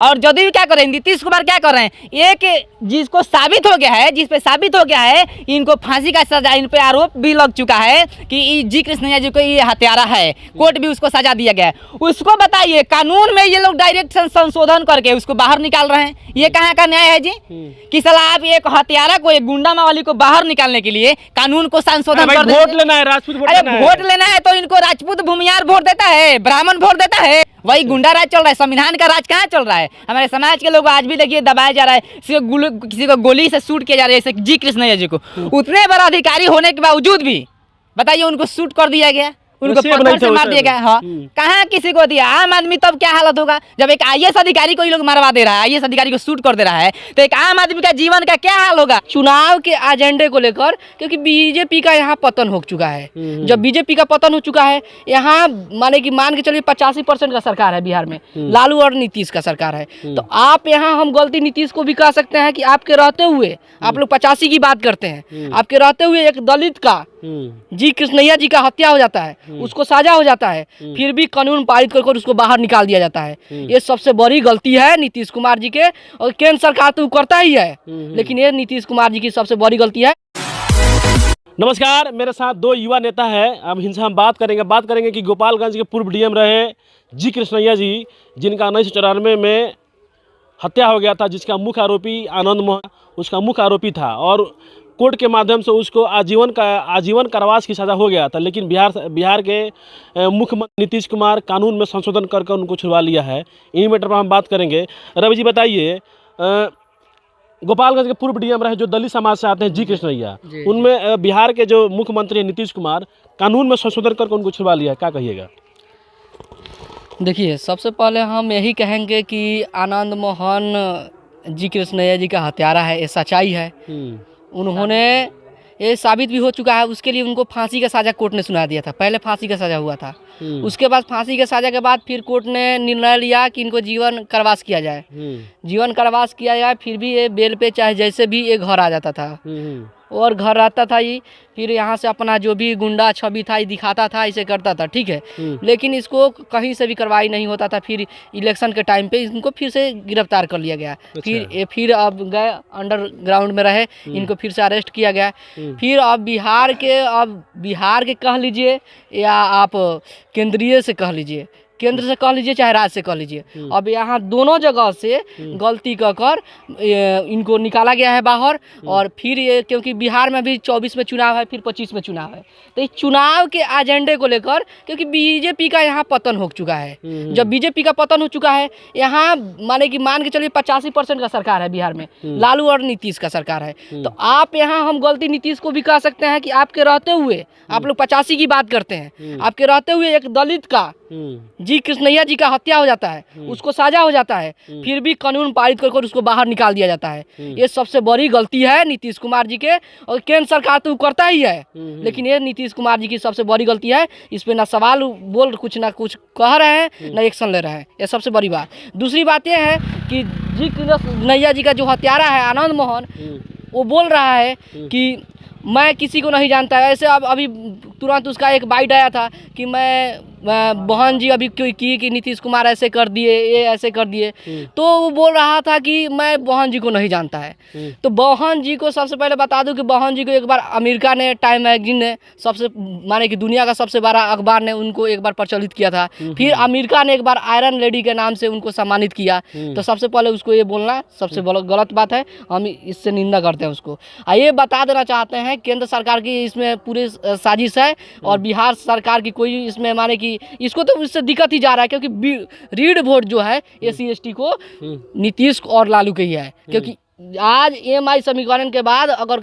और जदयू क्या कर रहे हैं, नीतीश कुमार क्या कर रहे हैं, एक जिसको साबित हो गया है, जिस पे साबित हो गया है इनको फांसी का सजा, इन पे आरोप भी लग चुका है कि जी कृष्णैया जी को ये हत्यारा है, कोर्ट भी उसको सजा दिया गया है। उसको बताइए, कानून में ये लोग डायरेक्ट संशोधन करके उसको बाहर निकाल रहे हैं, ये कहाँ का न्याय है जी? कि साला आप एक हत्यारा को, एक गुंडा मावाली को बाहर निकालने के लिए कानून को संशोधन कर देते हैं। वोट लेना है, राजपूत वोट लेना है। वोट लेना है तो इनको राजपूत भूमियार वोट देता है, ब्राह्मण वोट देता है, वही गुंडा राज चल रहा है। संविधान का राज कहाँ चल रहा है? हमारे समाज के लोग आज भी देखिए दबाया जा रहा है, किसी को गोली से शूट किया जा रहा है, जैसे जी कृष्णैया जी को। उतने बड़ा अधिकारी होने के बावजूद भी बताइए उनको शूट कर दिया गया, उनको पत्थर से मार दिया गया। हाँ, कहाँ किसी को दिया? आम आदमी तब क्या हालत होगा जब एक आईएएस अधिकारी को ये लोग मरवा दे रहा है, आईएएस अधिकारी को शूट कर दे रहा है, तो एक आम आदमी का जीवन का क्या हाल होगा? चुनाव के एजेंडे को लेकर, क्योंकि बीजेपी का यहाँ पतन हो चुका है। जब बीजेपी का पतन हो चुका है, यहाँ माने कि मान के चलिए 85% का सरकार है बिहार में, लालू और नीतीश का सरकार है। तो आप यहाँ हम गलती नीतीश को भी कह सकते हैं कि आपके रहते हुए, आप लोग 85 की बात करते हैं, आपके रहते हुए एक दलित का जी कृष्णैया जी का हत्या हो जाता है, उसको साजा हो जाता है, फिर भी कानून पारित कर उसको बाहर निकाल दिया जाता है। ये सबसे बड़ी गलती है नीतीश कुमार जी के, और केंद्र सरकार तो करता ही है, लेकिन ये नीतीश कुमार जी की सबसे बड़ी गलती है। नमस्कार, मेरे साथ दो युवा नेता हैं। अब इनसे हम बात करेंगे कि गोपालगंज के पूर्व डीएम रहे जी कृष्णैया जी, जिनका 1994 में हत्या हो गया था, जिसका मुख्य आरोपी आनंद मोहन उसका मुख्य आरोपी था, और कोर्ट के माध्यम से उसको आजीवन कारावास की सज़ा हो गया था। लेकिन बिहार के मुख्यमंत्री नीतीश कुमार कानून में संशोधन करके उनको छुड़वा लिया है। इन्हीं मैटर पर हम बात करेंगे। रवि जी बताइए, गोपालगंज के पूर्व डीएम रहे जो दलित समाज से आते हैं जी कृष्णैया, उनमें बिहार के जो मुख्यमंत्री नीतीश कुमार कानून में संशोधन करके उनको छुड़वा लिया है, क्या कहिएगा? देखिए, सबसे पहले हम यही कहेंगे कि आनंद मोहन जी कृष्णैया जी का हत्यारा है, ये सच्चाई है। उन्होंने ये साबित भी हो चुका है। उसके लिए उनको फांसी का सज़ा कोर्ट ने सुना दिया था। पहले फांसी का सज़ा हुआ था, उसके बाद फांसी के सज़ा के बाद फिर कोर्ट ने निर्णय लिया कि इनको जीवन कारावास किया जाए। जीवन कारावास किया जाए, फिर भी ये बेल पे चाहे जैसे भी ये घर आ जाता था और घर रहता था ही, फिर यहाँ से अपना जो भी गुंडा छवि था ये दिखाता था, इसे करता था, ठीक है। लेकिन इसको कहीं से भी कार्रवाई नहीं होता था। फिर इलेक्शन के टाइम पे इनको फिर से गिरफ्तार कर लिया गया। अच्छा। फिर अब गए अंडरग्राउंड में रहे, इनको फिर से अरेस्ट किया गया। फिर अब बिहार के कह लीजिए या आप केंद्रीय से कह लीजिए, केंद्र से कह लीजिए चाहे राज्य से कह लीजिए, अब यहाँ दोनों जगह से गलती कर इनको निकाला गया है बाहर। और फिर ये क्योंकि बिहार में भी 24 में चुनाव है, फिर 25 में चुनाव है, तो इस चुनाव के एजेंडे को लेकर, क्योंकि बीजेपी का यहाँ पतन हो चुका है। जब बीजेपी का पतन हो चुका है, यहाँ माने कि मान के चलिए 85% का सरकार है बिहार में, लालू और नीतीश का सरकार है। तो आप यहाँ हम गलती नीतीश को भी कह सकते हैं कि आपके रहते हुए, आप लोग 85 की बात करते हैं, आपके रहते हुए एक दलित का जी कृष्णैया जी का हत्या हो जाता है, उसको साजा हो जाता है, फिर भी कानून पारित कर उसको बाहर निकाल दिया जाता है। ये सबसे बड़ी गलती है नीतीश कुमार जी के, और केंद्र सरकार तो करता ही है, लेकिन ये नीतीश कुमार जी की सबसे बड़ी गलती है। इस पे ना सवाल बोल कुछ ना कुछ कह रहे हैं, ना एक्शन ले रहे हैं, ये सबसे बड़ी बात। दूसरी बात यह है कि जी कृष्णैया जी का जो हत्यारा है आनंद मोहन, वो बोल रहा है कि मैं किसी को नहीं जानता। ऐसे अब अभी तुरंत उसका एक बाइट आया था कि मैं बहन जी अभी कि नीतीश कुमार ऐसे कर दिए, ये ऐसे कर दिए, तो वो बोल रहा था कि मैं बहन जी को नहीं जानता है। तो बहन जी को सबसे पहले बता दूं कि बहन जी को एक बार अमेरिका ने, टाइम मैगजीन ने, सबसे माने कि दुनिया का सबसे बड़ा अखबार ने उनको एक बार प्रचलित किया था। फिर अमेरिका ने एक बार आयरन लेडी के नाम से उनको सम्मानित किया। तो सबसे पहले उसको ये बोलना सबसे गलत बात है, हम इससे निंदा करते हैं उसको। ये बता देना चाहते हैं केंद्र सरकार की इसमें पूरी साजिश है, और बिहार सरकार की कोई इसमें माने कि इसको तो इससे दिक्कत ही जा रहा है, क्योंकि रीड वोट जो है SC ST को नीतीश और लालू के ही है। क्योंकि आज EMI समीकरण के बाद अगर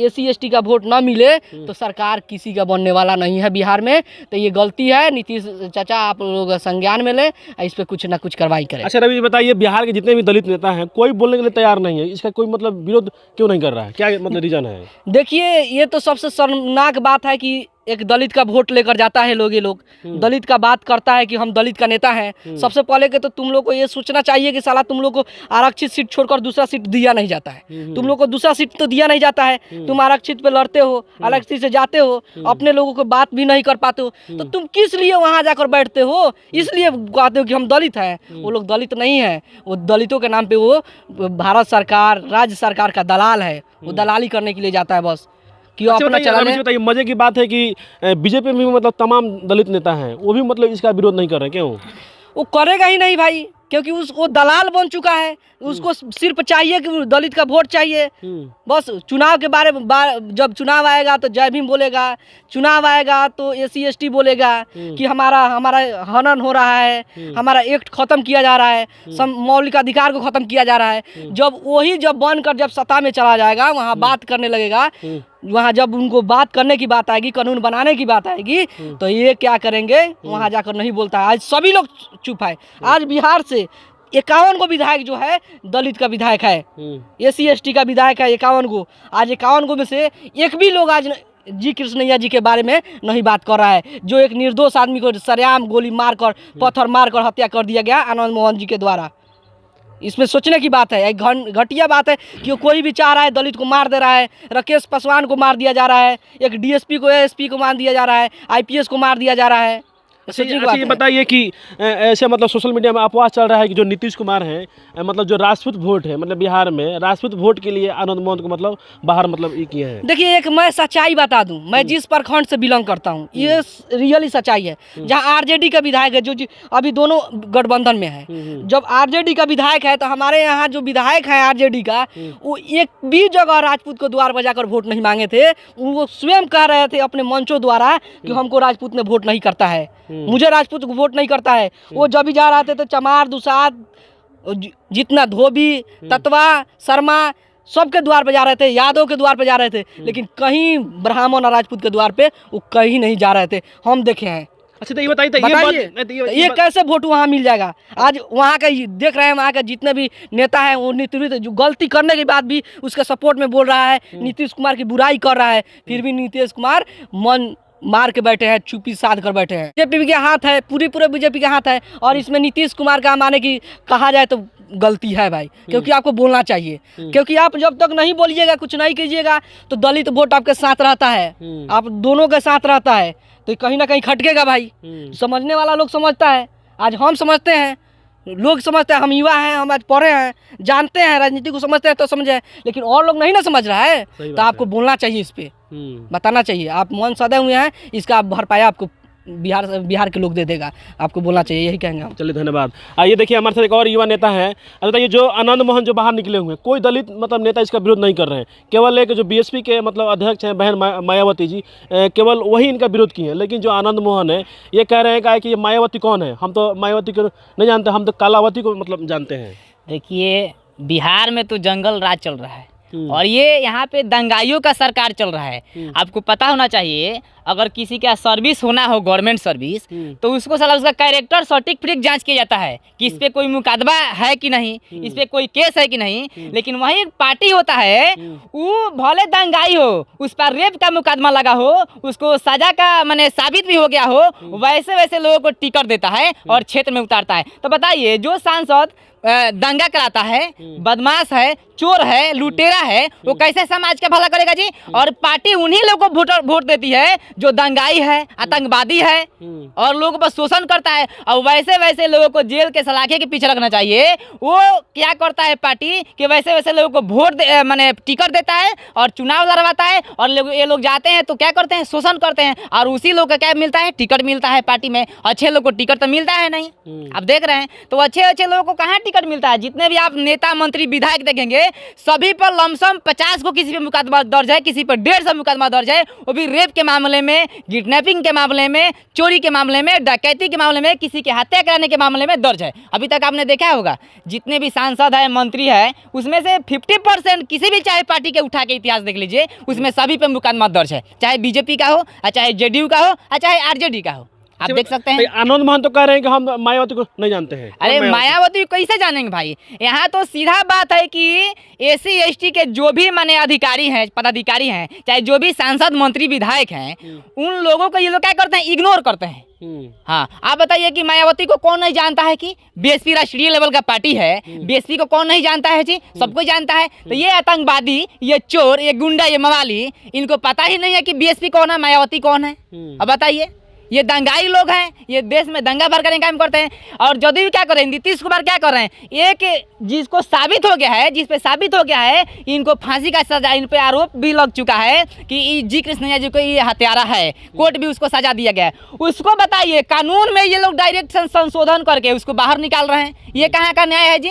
SC ST का वोट ना मिले तो सरकार किसी का बनने वाला नहीं है बिहार में। तो ये गलती है, नीतीश चाचा आप लोग संज्ञान में लें, इस पर कुछ ना कुछ कार्रवाई करें। अच्छा रवि जी बताइए, बिहार के जितने भी दलित नेता हैं कोई बोलने के लिए तैयार नहीं है, इसका कोई मतलब विरोध क्यों नहीं कर रहा है, क्या मतलब रीजन है? देखिए, ये तो सबसे शर्मनाक बात है कि एक दलित का वोट लेकर जाता है ये लोग दलित का बात करता है कि हम दलित का नेता हैं। सबसे पहले के तो तुम लोग को ये सोचना चाहिए कि साला तुम लोग को आरक्षित सीट छोड़कर दूसरा सीट दिया नहीं जाता है। तुम लोग को दूसरा सीट तो दिया नहीं जाता है, तुम आरक्षित पे लड़ते हो, आरक्षित से जाते हो, अपने लोगों को बात भी नहीं कर पाते हो, तो तुम किस लिए वहाँ जाकर बैठते हो? इसलिए कहते हो कि हम दलित हैं। वो लोग दलित नहीं है, वो दलितों के नाम पे वो भारत सरकार, राज्य सरकार का दलाल है। वो दलाली करने के लिए जाता है बस कि अच्छा अपना चलाने। बताइए, मजे की बात है कि बीजेपी में भी मतलब तमाम दलित नेता हैं, वो भी मतलब इसका विरोध नहीं कर रहे, क्यों? वो करेगा ही नहीं भाई, क्योंकि वो दलाल बन चुका है। उसको सिर्फ चाहिए कि दलित का वोट चाहिए। बस चुनाव के बारे में जब चुनाव आएगा तो जय भीम बोलेगा, चुनाव आएगा तो SC ST बोलेगा कि हमारा हनन हो रहा है, हमारा एक्ट खत्म किया जा रहा है, मौलिक अधिकार को खत्म किया जा रहा है। जब बनकर जब सत्ता में चला जाएगा, वहाँ बात करने लगेगा, वहाँ जब उनको बात करने की बात आएगी, कानून बनाने की बात आएगी, तो ये क्या करेंगे? वहाँ जाकर नहीं बोलता है। आज सभी लोग चुप है। आज बिहार से 51 को विधायक जो है दलित का विधायक है, SC ST का विधायक है 51 को। आज 51 को में से एक भी लोग आज जी कृष्णैया जी के बारे में नहीं बात कर रहा है, जो एक निर्दोष आदमी को सरेआम गोली मारकर, पत्थर मारकर हत्या कर दिया गया आनंद मोहन जी के द्वारा। इसमें सोचने की बात है, एक घटिया बात है कि कोई भी चाह रहा है दलित को मार दे रहा है। राकेश पासवान को मार दिया जा रहा है, एक DSP को ASP को मार दिया जा रहा है, IPS को मार दिया जा रहा है। अच्छा ये बताइए कि ऐसे मतलब सोशल मीडिया में अफवाह चल रहा है कि जो नीतीश कुमार हैं, मतलब जो राजपूत वोट है, मतलब बिहार में राजपूत वोट के लिए आनंद मोहन को मतलब बाहर मतलब ये किए हैं। देखिए, एक मैं सच्चाई बता दूं, मैं जिस प्रखंड से बिलोंग करता हूं, ये रियली सच्चाई है। जहां RJD का विधायक है, जो अभी दोनों गठबंधन में है, जब RJD का विधायक है तो हमारे यहाँ जो विधायक है RJD का, वो एक भी जगह राजपूत को द्वार बजाकर वोट नहीं मांगे थे। वो स्वयं कह रहे थे अपने मंचों द्वारा कि हमको राजपूत में वोट नहीं करता है, मुझे राजपूत को वोट नहीं करता है। वो जब भी जा रहे थे तो चमार, दुसाद, जितना धोबी, तत्वा, शर्मा, सबके द्वार पे जा रहे थे, यादव के द्वार पे जा रहे थे, लेकिन कहीं ब्राह्मण और राजपूत के द्वार पे वो कहीं नहीं जा रहे थे, हम देखे हैं। अच्छा तो ये बताइए ये कैसे वोट वहाँ मिल जाएगा? आज वहाँ का देख रहे हैं, वहाँ के जितने भी नेता हैं वो नीतीश जो गलती करने के बाद भी उसके सपोर्ट में बोल रहा है, नीतीश कुमार की बुराई कर रहा है, फिर भी नीतीश कुमार मन मार के बैठे हैं, चुप्पी साध कर बैठे हैं। बीजेपी के हाथ है, पूरे बीजेपी के हाथ है, और इसमें नीतीश कुमार का माने की कहा जाए तो गलती है भाई, क्योंकि आपको बोलना चाहिए। क्योंकि आप जब तक नहीं बोलिएगा, कुछ नहीं कीजिएगा, तो दलित वोट आपके साथ रहता है, आप दोनों के साथ रहता है, तो कहीं ना कहीं खटकेगा भाई। समझने वाला लोग समझता है, आज हम समझते हैं, लोग समझते हैं, हम युवा हैं, हम आज पढ़े हैं, जानते हैं, राजनीति को समझते हैं तो समझे, लेकिन और लोग नहीं ना समझ रहा है, तो आपको बोलना चाहिए, इस पे बताना चाहिए। आप मन सदे हुए हैं, इसका भरपाया आपको बिहार के लोग दे देगा, आपको बोलना चाहिए, यही कहेंगे हम। चलिए धन्यवाद। आइए देखिए हमारे साथ एक और युवा नेता है। बताइए, जो आनंद मोहन जो बाहर निकले हुए हैं, कोई दलित मतलब नेता इसका विरोध नहीं कर रहे हैं, केवल एक जो BSP के मतलब अध्यक्ष हैं बहन मायावती जी, केवल वही इनका विरोध किए हैं। लेकिन जो आनंद मोहन है, ये कह रहे हैं कि ये मायावती कौन है, हम तो मायावती को नहीं जानते, हम तो कालावती को मतलब जानते हैं। देखिए, बिहार में तो जंगल राज चल रहा है और ये यहाँ पे दंगाइयों का सरकार चल रहा है। आपको पता होना चाहिए, अगर किसी का सर्विस होना हो, गवर्नमेंट सर्विस, तो उसको साला उसका कैरेक्टर सर्टिफिकेट जांच किया जाता है कि इस पे कोई मुकदमा है कि नहीं, इस पे कोई केस है कि नहीं। लेकिन वही पार्टी होता है, वो भले दंगाई हो, उस पर रेप का मुकदमा लगा हो, उसको सजा का माने साबित भी हो गया हो, वैसे वैसे लोगों को टिकट देता है और क्षेत्र में उतारता है। तो बताइए, जो सांसद दंगा कराता है, बदमाश है, चोर है, लुटेरा है, वो कैसे समाज का भला करेगा जी? और पार्टी उन्हीं लोगों को वोट देती है जो दंगाई है, आतंकवादी है और लोगों पर शोषण करता है। और वैसे वैसे लोगों को जेल के सलाखे के पीछे रखना चाहिए। वो क्या करता है पार्टी कि वैसे वैसे लोगों को वोट माने टिकट देता है और चुनाव लड़वाता है, और ये लोग जाते हैं तो क्या करते हैं, शोषण करते हैं, और उसी लोग का क्या मिलता है, टिकट मिलता है पार्टी में। अच्छे लोग को टिकट तो मिलता है नहीं, आप देख रहे हैं। तो अच्छे लोगों को कहाँ टिकट मिलता है? जितने भी आप नेता मंत्री विधायक देखेंगे, सभी पर लमसम 50 को किसी पे मुकदमा दर्ज है, किसी पर 150 मुकदमा दर्ज है, वो भी रेप के मामले में, किडनैपिंग के मामले में, चोरी के मामले में, डकैती के मामले में, किसी की हत्या कराने के मामले में दर्ज है। अभी तक आपने देखा होगा, जितने भी सांसद है, मंत्री है, उसमें से 50% किसी भी चाहे पार्टी के उठा के इतिहास देख लीजिए, उसमें सभी पे मुकदमा दर्ज है, चाहे BJP का हो, चाहे JDU का हो, चाहे RJD का हो। आप देख सकते हैं। आनंद मोहन तो कह रहे हैं कि हम मायावती को नहीं जानते हैं। अरे मायावती को कैसे जानेंगे भाई? यहाँ तो सीधा बात है कि SC ST के जो भी माने अधिकारी हैं, पदाधिकारी हैं, चाहे जो भी सांसद मंत्री विधायक हैं, उन लोगों को ये लोग क्या करते हैं? इग्नोर करते हैं। हाँ, आप बताइए कि मायावती को कौन नहीं जानता है कि BSP राष्ट्रीय लेवल का पार्टी है। BSP को कौन नहीं जानता है जी? सबको जानता है। तो ये आतंकवादी, ये चोर, ये गुंडा, ये मवाली, इनको पता ही नहीं है कि BSP कौन है, मायावती कौन है। अब बताइए, ये दंगाई लोग हैं, ये देश में दंगा भड़काने का काम करते हैं। और जदयू क्या कर रहे हैं? नीतीश कुमार क्या कर रहे हैं? एक जिसको साबित हो गया है, जिस पे साबित हो गया है इनको फांसी का सजा, इन पे आरोप भी लग चुका है कि जी कृष्णैया जी को ये हत्यारा है, कोर्ट भी उसको सजा दिया गया है। उसको बताइए, कानून में ये लोग डायरेक्ट संशोधन करके उसको बाहर निकाल रहे हैं। ये कहाँ का न्याय है जी?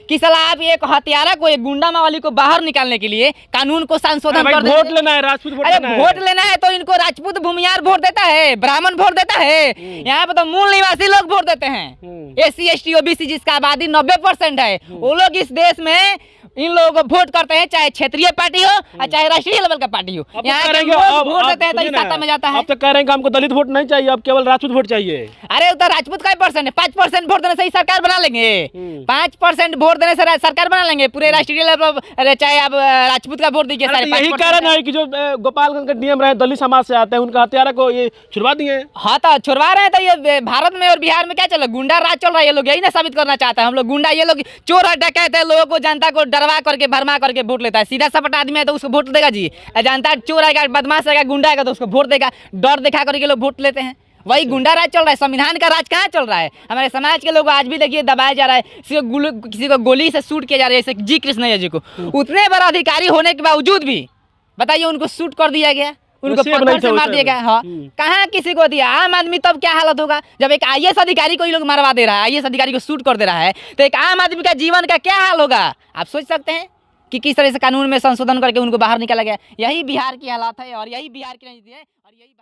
कि साला आप एक हत्यारा को, एक गुंडा मावाली को बाहर निकालने के लिए कानून को संशोधन कर देते हैं। वोट लेना है, राजपूत वोट लेना है। वोट लेना है तो इनको राजपूत भूमियार वोट देता है, ब्राह्मण वोट देता है। यहाँ पे तो मूल निवासी लोग वोट देते हैं। SC ST OBC जिसका आबादी 90% है, वो लोग इस देश में इन लोगों को वोट करते हैं, चाहे क्षेत्रीय पार्टी हो और चाहे राष्ट्रीय लेवल का पार्टी हो। यहाँ के लोग वोट देते हैं तो इस सत्ता में जाता है। आप तो कह रहे हैं कि हमको दलित वोट नहीं चाहिए, अब केवल राजपूत वोट चाहिए। अरे तो राजपूत का 5% है, 5% वोट देने से ही सरकार बना लेंगे। 5% वोट देने से सरकार बना लेंगे पूरे राष्ट्रीय लेवल। अरे चाहे आप राजपूत का वोट दीजिए, सारे यही कारण है कि जो गोपालगंज का नियम रहे, दलित समाज से आते हैं, उनका हत्यारा को ये छुड़वा दिए। हाँ तो छुड़वा रहे हैं। तो ये भारत में और बिहार में क्या चल रहा है? गुंडा राज चल रहा है। ये लोग यही ना साबित करना चाहते हैं। हम लोग गुंडा, ये लोग चोर है, डकैत है, लोगों को, जनता को डरवा करके, भरमा करके वोट लेता है। सीधा सपटा आदमी है तो उसको वोट देगा जी। जनता चोर आएगा, बदमाश आएगा, गुंडा आएगा तो उसको वोट देगा। डर दिखा करके लोग वोट लेते हैं। वही गुंडा राज चल रहा है। संविधान का राज कहाँ चल रहा है? हमारे समाज के लोग आज भी देखिए दबाया जा रहा है। किसी को गोली से शूट किया जा रहा है, जैसे जी कृष्णैया जी को। उतने बड़ा अधिकारी होने के बावजूद भी बताइए उनको शूट कर दिया गया, उनको पत्थर से मार दिया गया। हाँ, कहाँ किसी को दिया? आम आदमी तब क्या हालत होगा जब एक IAS अधिकारी को ये लोग मरवा दे रहा है, IAS अधिकारी को शूट कर दे रहा है, तो एक आम आदमी का जीवन का क्या हाल होगा? आप सोच सकते हैं कि किस तरह से कानून में संशोधन करके उनको बाहर निकाला गया। यही बिहार की हालात है और यही बिहार की राजनीति है और यही